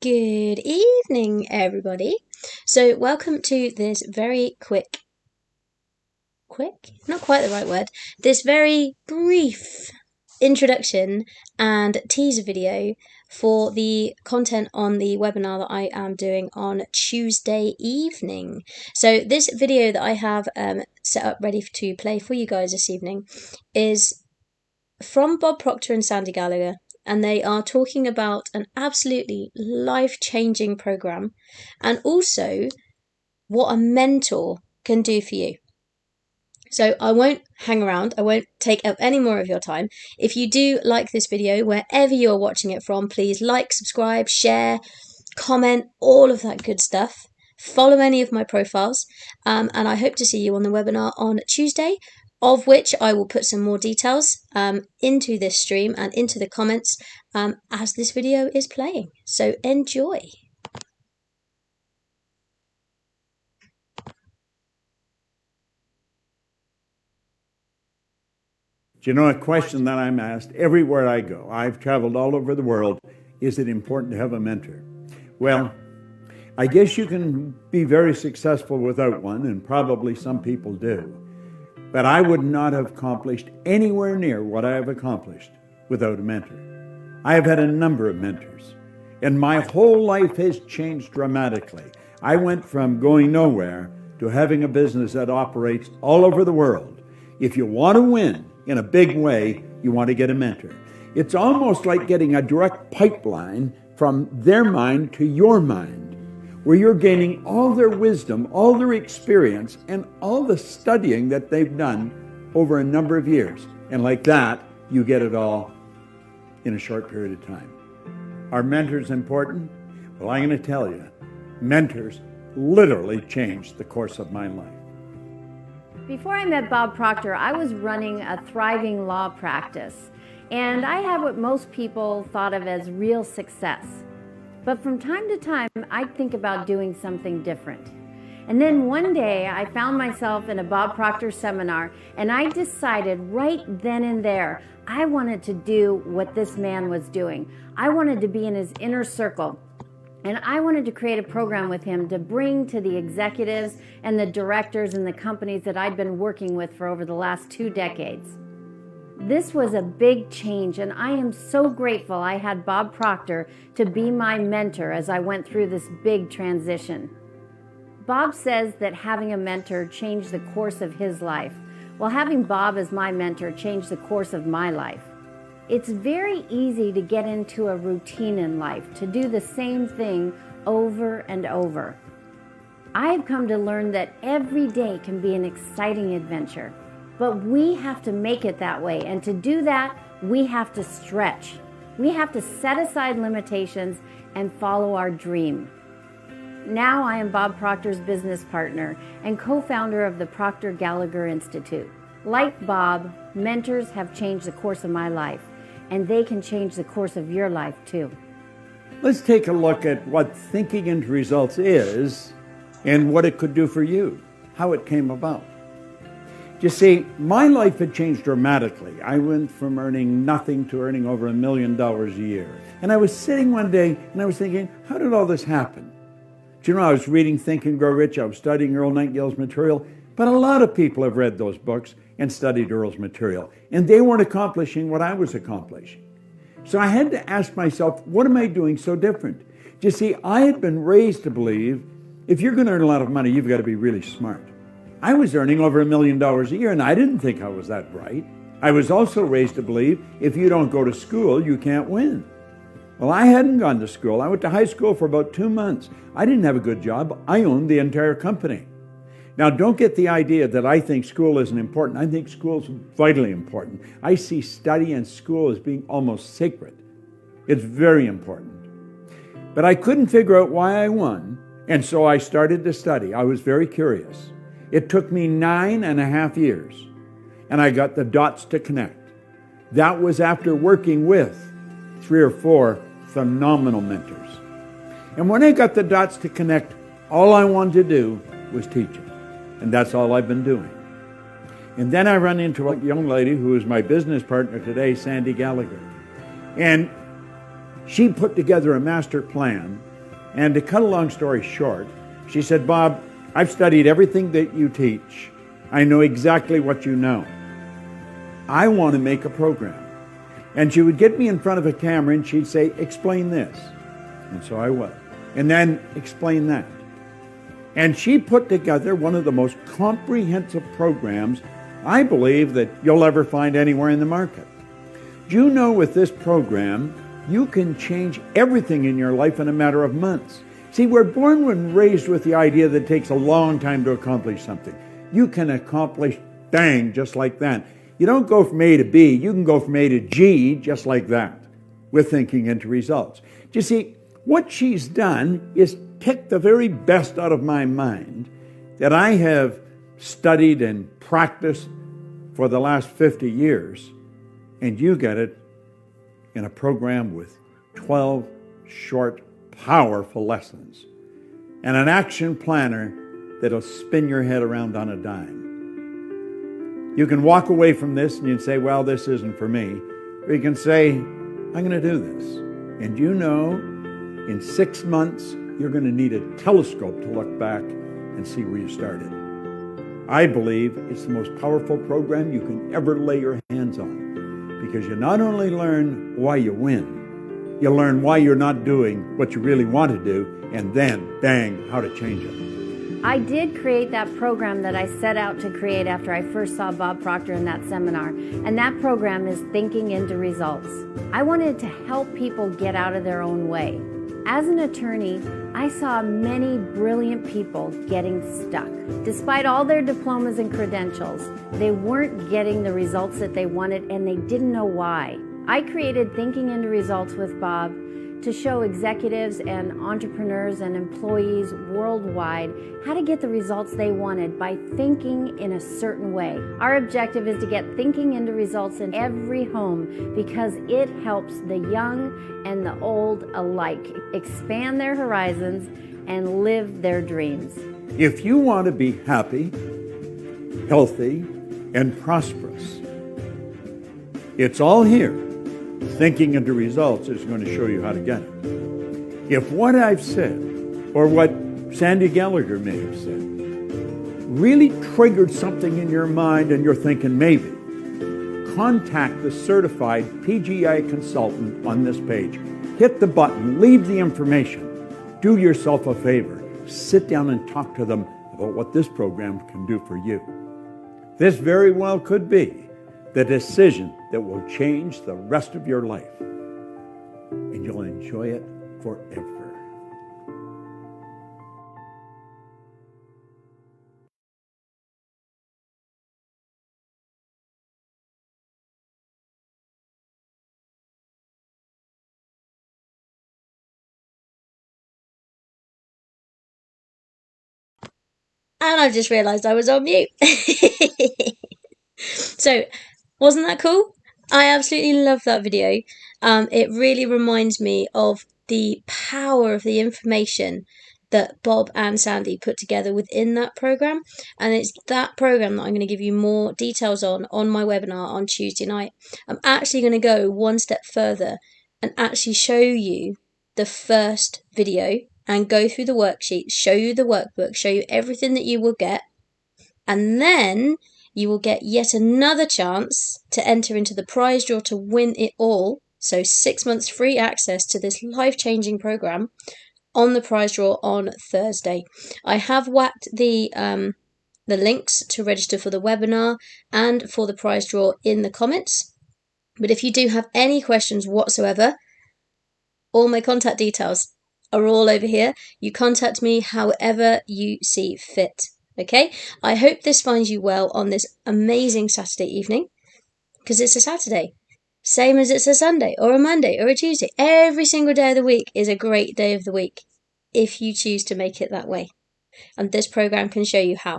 Good evening, everybody. So, welcome to this very quick, not quite the right word, this very brief introduction and teaser video for the content on the webinar that I am doing on Tuesday evening. So, this video that I have set up ready to play for you guys this evening is from Bob Proctor and Sandy Gallagher, and they are talking about an absolutely life-changing program and also what a mentor can do for you. So I won't hang around, I won't take up any more of your time. If you do like this video, wherever you're watching it from, please like, subscribe, share, comment, all of that good stuff. Follow any of my profiles, and I hope to see you on the webinar on Tuesday, of which I will put some more details into this stream and into the comments as this video is playing. So enjoy. Do you know a question that I'm asked everywhere I go? I've traveled all over the world. Is it important to have a mentor? Well, I guess you can be very successful without one, and probably some people do. But I would not have accomplished anywhere near what I have accomplished without a mentor. I have had a number of mentors, and my whole life has changed dramatically. I went from going nowhere to having a business that operates all over the world. If you want to win in a big way, you want to get a mentor. It's almost like getting a direct pipeline from their mind to your mind, where you're gaining all their wisdom, all their experience, and all the studying that they've done over a number of years. And like that, you get it all in a short period of time. Are mentors important? Well, I'm going to tell you, mentors literally changed the course of my life. Before I met Bob Proctor, I was running a thriving law practice, and I had what most people thought of as real success. But from time to time, I'd think about doing something different. And then one day, I found myself in a Bob Proctor seminar, and I decided right then and there, I wanted to do what this man was doing. I wanted to be in his inner circle. And I wanted to create a program with him to bring to the executives and the directors and the companies that I'd been working with for over the last 2 decades. This was a big change, and I am so grateful I had Bob Proctor to be my mentor as I went through this big transition. Bob says that having a mentor changed the course of his life. Well, having Bob as my mentor changed the course of my life. It's very easy to get into a routine in life, to do the same thing over and over. I have come to learn that every day can be an exciting adventure, but we have to make it that way, and to do that, we have to stretch. We have to set aside limitations and follow our dream. Now I am Bob Proctor's business partner and co-founder of the Proctor Gallagher Institute. Like Bob, mentors have changed the course of my life, and they can change the course of your life too. Let's take a look at what thinking into results is and what it could do for you, how it came about. You see, my life had changed dramatically. I went from earning nothing to earning over $1 million a year. And I was sitting one day and I was thinking, how did all this happen? Do you know, I was reading Think and Grow Rich, I was studying Earl Nightingale's material, but a lot of people have read those books and studied Earl's material, and they weren't accomplishing what I was accomplishing. So I had to ask myself, what am I doing so different? You see, I had been raised to believe if you're going to earn a lot of money, you've got to be really smart. I was earning over $1 million a year, and I didn't think I was that bright. I was also raised to believe if you don't go to school, you can't win. Well, I hadn't gone to school. I went to high school for about 2 months. I didn't have a good job. I owned the entire company. Now, don't get the idea that I think school isn't important. I think school is vitally important. I see study and school as being almost sacred. It's very important. But I couldn't figure out why I won, and so I started to study. I was very curious. It took me 9.5 years, and I got the dots to connect. That was after working with 3 or 4 phenomenal mentors. And when I got the dots to connect, all I wanted to do was teaching. And that's all I've been doing. And then I run into a young lady who is my business partner today, Sandy Gallagher. And she put together a master plan And to cut a long story short, she said, Bob, I've studied everything that you teach. I know exactly what you know. I want to make a program. And she would get me in front of a camera and she'd say, explain this. And so I would. And then explain that. And she put together one of the most comprehensive programs, I believe, that you'll ever find anywhere in the market. Do you know with this program, you can change everything in your life in a matter of months? See, we're born and raised with the idea that it takes a long time to accomplish something. You can accomplish, bang, just like that. You don't go from A to B, you can go from A to G just like that with thinking into results. Do you see, what she's done is pick the very best out of my mind that I have studied and practiced for the last 50 years, and you get it in a program with 12 short, powerful lessons and an action planner that'll spin your head around on a dime. You can walk away from this and you can say, well, this isn't for me. Or you can say, I'm going to do this. And you know, in 6 months, you're going to need a telescope to look back and see where you started. I believe it's the most powerful program you can ever lay your hands on, because you not only learn why you win, you learn why you're not doing what you really want to do, and then, bang, how to change it. I did create that program that I set out to create after I first saw Bob Proctor in that seminar, and that program is Thinking into Results. I wanted to help people get out of their own way. As an attorney, I saw many brilliant people getting stuck. Despite all their diplomas and credentials, they weren't getting the results that they wanted, and they didn't know why. I created Thinking into Results with Bob to show executives and entrepreneurs and employees worldwide how to get the results they wanted by thinking in a certain way. Our objective is to get thinking into results in every home, because it helps the young and the old alike expand their horizons and live their dreams. If you want to be happy, healthy, and prosperous, it's all here. Thinking into Results is going to show you how to get it. If what I've said, or what Sandy Gallagher may have said, really triggered something in your mind and you're thinking maybe, contact the certified PGI consultant on this page. Hit the button, leave the information. Do yourself a favor. Sit down and talk to them about what this program can do for you. This very well could be the decision that will change the rest of your life, and you'll enjoy it forever. And I've just realised I was on mute. So, wasn't that cool? I absolutely love that video. It really reminds me of the power of the information that Bob and Sandy put together within that program. And it's that program that I'm going to give you more details on my webinar on Tuesday night. I'm actually going to go one step further and actually show you the first video and go through the worksheet, show you the workbook, show you everything that you will get. And then you will get yet another chance to enter into the prize draw to win it all. So 6 months free access to this life-changing program on the prize draw on Thursday. I have whacked the links to register for the webinar and for the prize draw in the comments. But if you do have any questions whatsoever, all my contact details are all over here. You contact me however you see fit. Okay, I hope this finds you well on this amazing Saturday evening, because it's a Saturday, same as it's a Sunday or a Monday or a Tuesday. Every single day of the week is a great day of the week if you choose to make it that way. And this program can show you how.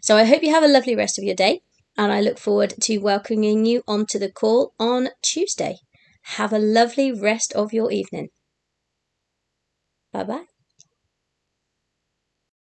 So I hope you have a lovely rest of your day, and I look forward to welcoming you onto the call on Tuesday. Have a lovely rest of your evening. Bye-bye.